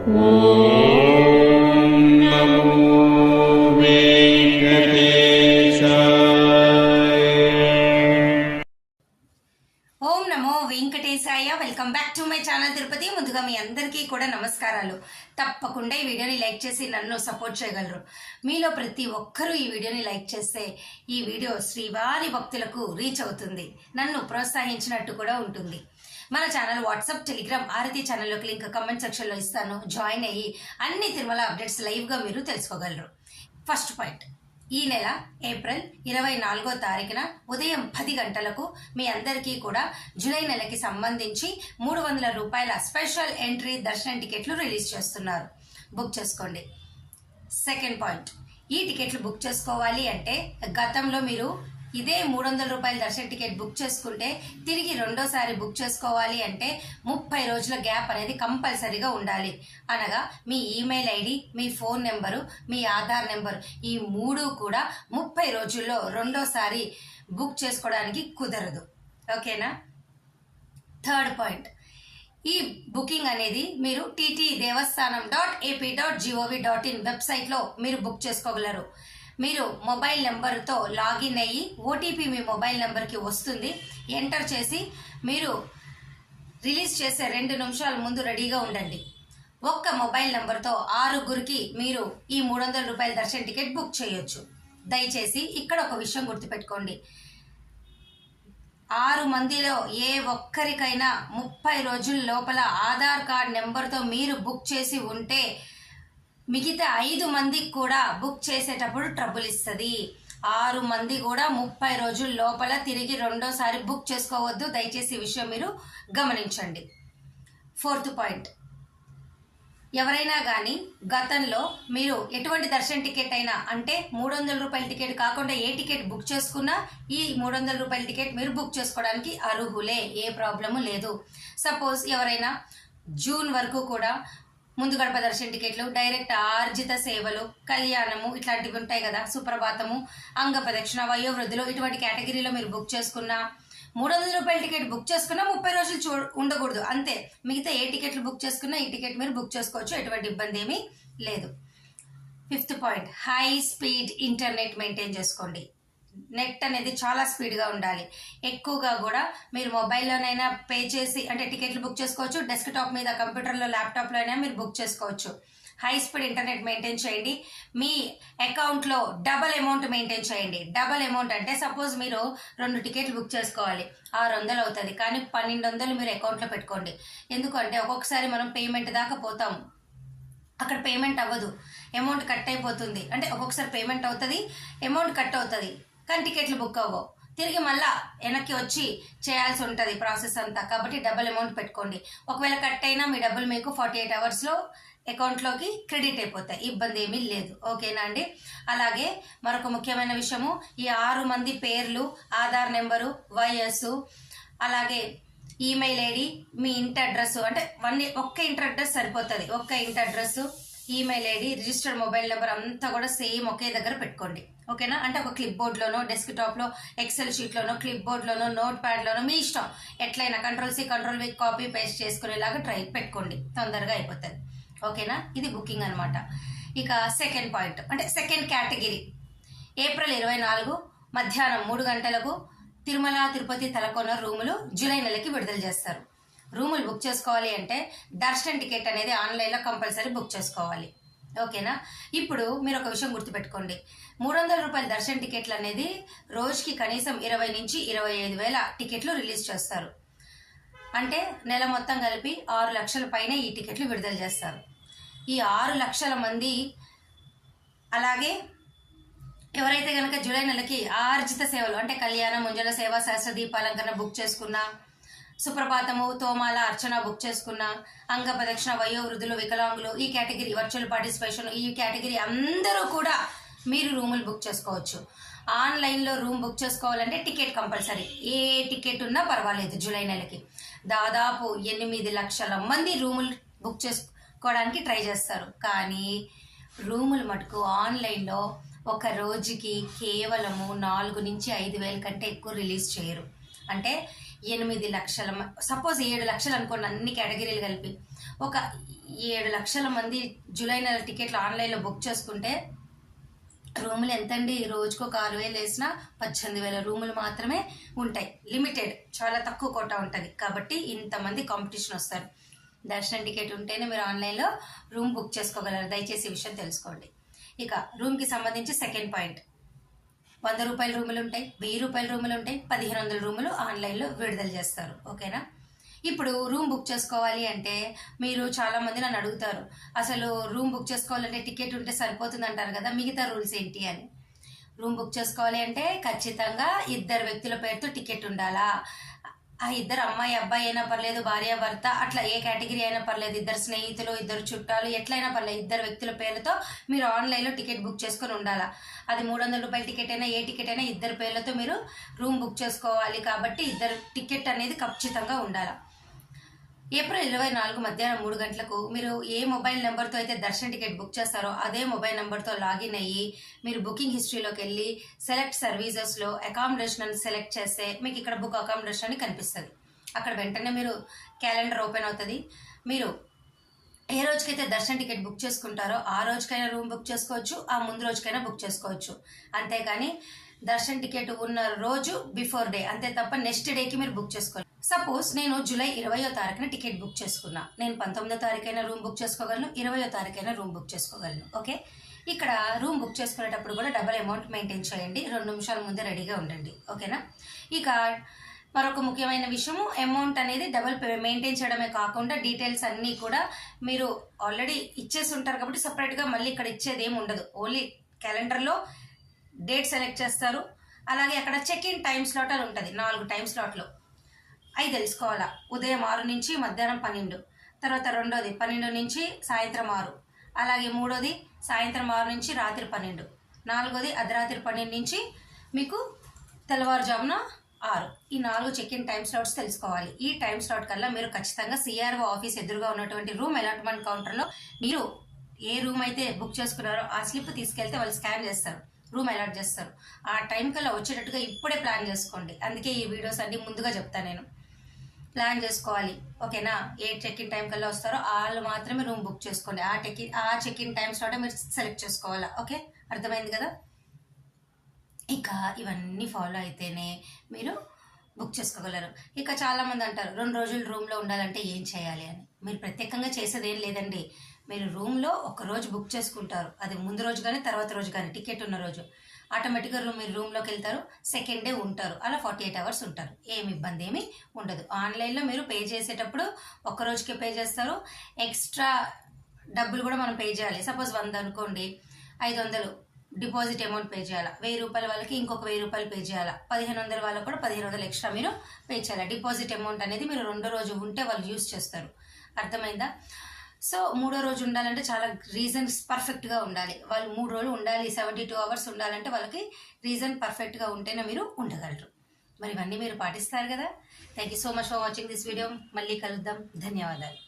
Venkatesaya. Welcome back to my channel Tirupati. ముందుగా మీ అందరికీ కూడా నమస్కారాలు. తప్పకుండా ఈ వీడియోని లైక్ చేసి నన్ను సపోర్ట్ చేయగలరు. మీలో ప్రతి ఒక్కరూ ఈ వీడియోని లైక్ చేస్తే ఈ వీడియో శ్రీవారి భక్తులకు రీచ్ అవుతుంది, నన్ను ప్రోత్సహించినట్టు కూడా ఉంటుంది. మన ఛానల్ వాట్సాప్, టెలిగ్రామ్, ఆరతి ఛానల్లోకి లింక్ కమెంట్ సెక్షన్లో ఇస్తాను. జాయిన్ అయ్యి అన్ని తిరుమల అప్డేట్స్ లైవ్గా మీరు తెలుసుకోగలరు. ఫస్ట్ పాయింట్, ఈ నెల ఏప్రిల్ 24వ తారీఖున ఉదయం 10 గంటలకు మీ అందరికీ కూడా జూలై నెలకి సంబంధించి 300 రూపాయల స్పెషల్ ఎంట్రీ దర్శనం టికెట్లు రిలీజ్ చేస్తున్నారు. బుక్ చేసుకోండి. సెకండ్ పాయింట్, ఈ టికెట్లు బుక్ చేసుకోవాలి అంటే గతంలో మీరు ఇదే 300 రూపాయల దర్శన టికెట్ బుక్ చేసుకుంటే తిరిగి రెండోసారి బుక్ చేసుకోవాలి అంటే 30 రోజుల గ్యాప్ అనేది కంపల్సరీగా ఉండాలి. అనగా మీ ఈమెయిల్ ఐడి, మీ ఫోన్ నెంబరు, మీ ఆధార్ నెంబరు, ఈ 3 కూడా 30 రోజుల్లో రెండోసారి బుక్ చేసుకోవడానికి కుదరదు. ఓకేనా? థర్డ్ పాయింట్, ఈ బుకింగ్ అనేది మీరు ttdevastanam.ap.gov.in వెబ్సైట్లో మీరు బుక్ చేసుకోగలరు. మీరు మొబైల్ నెంబర్తో లాగిన్ అయ్యి ఓటీపీ మీ మొబైల్ నెంబర్కి వస్తుంది. ఎంటర్ చేసి మీరు రిలీజ్ చేసే 2 నిమిషాల ముందు రెడీగా ఉండండి. ఒక్క మొబైల్ నెంబర్తో 6గురికి మీరు ఈ 300 రూపాయల దర్శన టికెట్ బుక్ చేయొచ్చు. దయచేసి ఇక్కడ ఒక విషయం గుర్తుపెట్టుకోండి, 6 మందిలో ఏ ఒక్కరికైనా 30 రోజుల లోపల ఆధార్ కార్డ్ నెంబర్తో మీరు బుక్ చేసి ఉంటే మిగతా 5 మందికి కూడా బుక్ చేసేటప్పుడు ట్రబుల్ ఇస్తుంది. 6 మంది కూడా 30 రోజుల లోపల తిరిగి రెండోసారి బుక్ చేసుకోవద్దు. దయచేసి ఈ విషయం మీరు గమనించండి. ఫోర్త్ పాయింట్, ఎవరైనా కానీ గతంలో మీరు ఎటువంటి దర్శన టికెట్ అయినా అంటే 300 రూపాయల టికెట్ కాకుండా ఏ టికెట్ బుక్ చేసుకున్నా ఈ 300 రూపాయల టికెట్ మీరు బుక్ చేసుకోవడానికి అర్హులే, ఏ ప్రాబ్లము లేదు. సపోజ్ ఎవరైనా జూన్ వరకు కూడా ముందు గడప దర్శన టికెట్లు, డైరెక్ట్ ఆర్జిత సేవలు, కళ్యాణము ఇట్లాంటివి ఉంటాయి కదా, సుప్రభాతము, అంగ ప్రదక్షిణ, వయోవృద్ధులు, ఇటువంటి కేటగిరీలో మీరు బుక్ చేసుకున్నా 300 రూపాయల టికెట్ బుక్ చేసుకున్నా 30 రోజులు ఉండకూడదు అంతే. మిగతా ఏ టికెట్లు బుక్ చేసుకున్నా ఈ టికెట్ మీరు బుక్ చేసుకోవచ్చు, ఎటువంటి ఇబ్బంది ఏమీ లేదు. Fifth point, high speed internet maintain చేసుకోండి. నెట్ అనేది చాలా స్పీడ్గా ఉండాలి. ఎక్కువగా కూడా మీరు మొబైల్లోనైనా పే చేసి అంటే టికెట్లు బుక్ చేసుకోవచ్చు, డెస్క్టాప్ మీద, కంప్యూటర్లో, ల్యాప్టాప్లో అయినా మీరు బుక్ చేసుకోవచ్చు. హై స్పీడ్ ఇంటర్నెట్ మెయింటైన్ చేయండి. మీ అకౌంట్లో డబల్ అమౌంట్ మెయింటైన్ చేయండి. డబల్ అమౌంట్ అంటే సపోజ్ మీరు 2 టికెట్లు బుక్ చేసుకోవాలి, 600 అవుతుంది, కానీ 1200 మీరు అకౌంట్లో పెట్టుకోండి. ఎందుకంటే ఒక్కొక్కసారి మనం పేమెంట్ దాకా పోతాము, అక్కడ పేమెంట్ అవ్వదు, అమౌంట్ కట్ అయిపోతుంది. అంటే ఒక్కొక్కసారి పేమెంట్ అవుతుంది, అమౌంట్ కట్ అవుతుంది, కానీ టికెట్లు బుక్ అవ్వవు. తిరిగి మళ్ళా వెనక్కి వచ్చి చేయాల్సి ఉంటుంది ప్రాసెస్ అంతా. కాబట్టి డబుల్ అమౌంట్ పెట్టుకోండి. ఒకవేళ కట్ అయినా మీ డబ్బులు మీకు 48 అవర్స్లో అకౌంట్లోకి క్రెడిట్ అయిపోతాయి, ఇబ్బంది ఏమీ లేదు. ఓకేనా అండి? అలాగే మరొక ముఖ్యమైన విషయము, ఈ 6 మంది పేర్లు, ఆధార్ నెంబరు, వయస్సు, అలాగే ఈమెయిల్ ఐడి, మీ ఇంటి అడ్రస్ అంటే ఒక్క ఇంటి అడ్రస్ సరిపోతుంది. ఒక్క ఇంటి address, email ID, registered mobile number అంతా కూడా సేమ్ ఒకే దగ్గర పెట్టుకోండి. ఓకేనా? అంటే ఒక క్లిప్ బోర్డ్లోనో, డెస్క్టాప్లో, ఎక్సెల్ షీట్లోనో, క్లిప్ బోర్డ్లోనో, నోట్ ప్యాడ్లోనో మీ ఇష్టం, ఎట్లయినా Ctrl+C Ctrl+V కాపీ పేస్ట్ చేసుకునేలాగా పెట్టుకోండి, తొందరగా అయిపోతుంది. ఓకేనా? ఇది బుకింగ్ అనమాట. ఇక సెకండ్ పాయింట్ అంటే సెకండ్ కేటగిరీ, ఏప్రిల్ 24 మధ్యాహ్నం 3 గంటలకు తిరుమల తిరుపతి తలకోన రూములు జూలై నెలకి విడుదల చేస్తారు. రూములు బుక్ చేసుకోవాలి అంటే దర్శన్ టికెట్ అనేది ఆన్లైన్లో కంపల్సరీ బుక్ చేసుకోవాలి. ఓకేనా? ఇప్పుడు మీరు ఒక విషయం గుర్తుపెట్టుకోండి, 300 రూపాయల దర్శన్ టికెట్లు అనేది రోజుకి కనీసం 20 నుంచి 25 వేల టికెట్లు రిలీజ్ చేస్తారు. అంటే నెల మొత్తం కలిపి 6 లక్షల పైన ఈ టికెట్లు విడుదల చేస్తారు. ఈ 6 లక్షల మంది, అలాగే ఎవరైతే కనుక జూలై నెలకి ఆర్జిత సేవలు అంటే కళ్యాణం, ముంజల సేవ, సహస్ర దీపాలంకరణ బుక్ చేసుకున్నా, సుప్రభాతము, తోమాల, అర్చన బుక్ చేసుకున్న, అంగ ప్రదక్షిణ, వయోవృద్ధులు, వికలాంగులు, ఈ కేటగిరీ, వర్చువల్ పార్టిసిపేషన్, ఈ కేటగిరీ అందరూ కూడా మీరు రూములు బుక్ చేసుకోవచ్చు. ఆన్లైన్లో రూమ్ బుక్ చేసుకోవాలంటే టికెట్ కంపల్సరీ, ఏ టికెట్ ఉన్నా పర్వాలేదు. జూలై నెలకి దాదాపు 8 లక్షల మంది రూములు బుక్ చేసుకోవడానికి ట్రై చేస్తారు. కానీ రూములు మటుకు ఆన్లైన్లో ఒక రోజుకి కేవలము 4 నుంచి 5 వేల కంటే ఎక్కువ రిలీజ్ చేయరు. అంటే 8 లక్షల, సపోజ్ 7 లక్షలు అనుకోండి, అన్ని కేటగిరీలు కలిపి ఒక 7 లక్షల మంది జూలై నెల టికెట్లు ఆన్లైన్లో బుక్ చేసుకుంటే రూములు ఎంతండి? రోజుకు ఒక 6,000 వేసినా 18,000 రూములు మాత్రమే ఉంటాయి. లిమిటెడ్, చాలా తక్కువ కోట ఉంటుంది. కాబట్టి ఇంతమంది కాంపిటీషన్ వస్తారు. దర్శనం టికెట్ ఉంటేనే మీరు ఆన్లైన్లో రూమ్ బుక్ చేసుకోగలరు. దయచేసి ఈ విషయం తెలుసుకోండి. ఇక రూమ్కి సంబంధించి సెకండ్ పాయింట్, 100 రూపాయల రూములు ఉంటాయి, 1000 రూపాయల రూములు ఉంటాయి, 1500 రూములు ఆన్లైన్లో విడుదల చేస్తారు. ఓకేనా? ఇప్పుడు రూమ్ బుక్ చేసుకోవాలి అంటే మీరు చాలా మంది నన్ను అడుగుతారు, అసలు రూమ్ బుక్ చేసుకోవాలంటే టికెట్ ఉంటే సరిపోతుంది అంటారు కదా, మిగతా రూల్స్ ఏంటి అని. రూమ్ బుక్ చేసుకోవాలి అంటే ఖచ్చితంగా 2 వ్యక్తుల పేరుతో టికెట్ ఉండాలా. ఆ 2 అమ్మాయి అబ్బాయి అయినా పర్లేదు, భార్య భర్త, అట్లా ఏ కేటగిరీ అయినా పర్లేదు, 2 స్నేహితులు, 2 చుట్టాలు, ఎట్లయినా పర్లేదు, 2 వ్యక్తుల పేర్లతో మీరు ఆన్లైన్లో టికెట్ బుక్ చేసుకొని ఉండాలా. అది 300 రూపాయల టికెట్ అయినా ఏ టికెట్ అయినా 2 పేర్లతో మీరు రూమ్ బుక్ చేసుకోవాలి. కాబట్టి 2 టికెట్ అనేది ఖచ్చితంగా ఉండాలా. ఏప్రిల్ 24 మధ్యాహ్నం 3 గంటలకు మీరు ఏ మొబైల్ నెంబర్తో అయితే దర్శన టికెట్ బుక్ చేస్తారో అదే మొబైల్ నెంబర్తో లాగిన్ అయ్యి మీరు బుకింగ్ హిస్టరీలోకి వెళ్ళి సెలెక్ట్ సర్వీసెస్లో అకామిడేషన్ అని సెలెక్ట్ చేస్తే మీకు ఇక్కడ బుక్ అకామిడేషన్ అని కనిపిస్తుంది. అక్కడ వెంటనే మీరు క్యాలెండర్ ఓపెన్ అవుతుంది. మీరు ఏ రోజుకైతే దర్శన టికెట్ బుక్ చేసుకుంటారో ఆ రోజుకైనా రూమ్ బుక్ చేసుకోవచ్చు, ఆ ముందు రోజుకైనా బుక్ చేసుకోవచ్చు. అంతేగాని దర్శన టికెట్ ఉన్న రోజు బిఫోర్ డే, అంతే తప్ప నెక్స్ట్ డేకి మీరు బుక్ చేసుకోవాలి. సపోజ్ నేను జూలై 20వ తారీఖున టికెట్ బుక్ చేసుకున్నా, నేను 19వ తారీఖైనా రూమ్ బుక్ చేసుకోగలను, 20వ తారీఖైనా రూమ్ బుక్ చేసుకోగలను. ఓకే, ఇక్కడ రూమ్ బుక్ చేసుకునేటప్పుడు కూడా డబల్ అమౌంట్ మెయింటైన్ చేయండి. 2 నిమిషాల ముందే రెడీగా ఉండండి. ఓకేనా? ఇక మరొక ముఖ్యమైన విషయము, అమౌంట్ అనేది డబల్ మెయింటైన్ చేయడమే కాకుండా డీటెయిల్స్ అన్నీ కూడా మీరు ఆల్రెడీ ఇచ్చేసి ఉంటారు కాబట్టి సపరేట్గా మళ్ళీ ఇక్కడ ఇచ్చేది ఏమి ఉండదు. ఓన్లీ క్యాలెండర్లో డేట్ సెలెక్ట్ చేస్తారు. అలాగే అక్కడ చెక్ ఇన్ టైం స్లాట్ అని ఉంటుంది, 4 టైం స్లాట్లో. అవి తెలుసుకోవాలా. ఉదయం 6 నుంచి మధ్యాహ్నం 12, తర్వాత రెండోది 12 నుంచి సాయంత్రం 6, అలాగే మూడోది సాయంత్రం 6 నుంచి రాత్రి 12, నాలుగోది అర్ధరాత్రి 12 నుంచి మీకు తెల్లవారుజామున 6. ఈ 4 చెక్ ఇన్ టైం స్లాట్స్ తెలుసుకోవాలి. ఈ టైం స్లాట్ కల్లా మీరు ఖచ్చితంగా సిఆర్ఓ ఆఫీస్ ఎదురుగా ఉన్నటువంటి రూమ్ అలాట్మెంట్ కౌంటర్లో మీరు ఏ రూమ్ అయితే బుక్ చేసుకున్నారో ఆ స్లిప్ తీసుకెళ్తే వాళ్ళు స్కాన్ చేస్తారు, రూమ్ అలాట్ చేస్తారు. ఆ టైం కల్లా వచ్చేటట్టుగా ఇప్పుడే ప్లాన్ చేసుకోండి. అందుకే ఈ వీడియోస్ అన్ని ముందుగా చెప్తాను నేను. ప్లాన్ చేసుకోవాలి. ఓకేనా? ఏ చెక్ ఇన్ టైం కల్లా వస్తారో వాళ్ళు మాత్రమే రూమ్ బుక్ చేసుకోండి. ఆ చెక్ ఇన్ టైం స్లాట్ మీరు సెలెక్ట్ చేసుకోవాలా. ఓకే, అర్థమైంది కదా? ఇక ఇవన్నీ ఫాలో అయితేనే మీరు బుక్ చేసుకోగలరు. ఇక చాలామంది అంటారు 2 రోజులు రూమ్లో ఉండాలంటే ఏం చేయాలి అని. మీరు ప్రత్యేకంగా చేసేది ఏం లేదండి. మీరు రూమ్లో 1 రోజు బుక్ చేసుకుంటారు, అది ముందు రోజు కానీ తర్వాత రోజు కానీ టికెట్ ఉన్న రోజు ఆటోమేటిక్గా మీరు రూమ్లోకి వెళ్తారు, సెకండ్ డే ఉంటారు, అలా 48 అవర్స్ ఉంటారు. ఏమి ఇబ్బంది ఏమి ఉండదు. ఆన్లైన్లో మీరు పే చేసేటప్పుడు 1 రోజుకే పే చేస్తారు, ఎక్స్ట్రా డబ్బులు కూడా మనం పే చేయాలి. సపోజ్ 100 అనుకోండి, 500 డిపాజిట్ అమౌంట్ పే చేయాలి. 1000 రూపాయల వాళ్ళకి ఇంకొక 1000 రూపాయలు పే చేయాలి. 1500 వాళ్ళకి కూడా 1500 ఎక్స్ట్రా మీరు పే చేయాలి. డిపాజిట్ అమౌంట్ అనేది మీరు 2వ రోజు ఉంటే వాళ్ళు యూజ్ చేస్తారు. అర్థమైందా? సో 3వ రోజు ఉండాలంటే చాలా రీజన్స్ పర్ఫెక్ట్గా ఉండాలి. వాళ్ళు 3 రోజులు ఉండాలి, 72 అవర్స్ ఉండాలంటే వాళ్ళకి రీజన్ పర్ఫెక్ట్గా ఉంటేనే మీరు ఉండగలరు. మరి ఇవన్నీ మీరు పాటిస్తారు కదా. Thank you so much for watching this video. మళ్ళీ కలుద్దాం. ధన్యవాదాలు.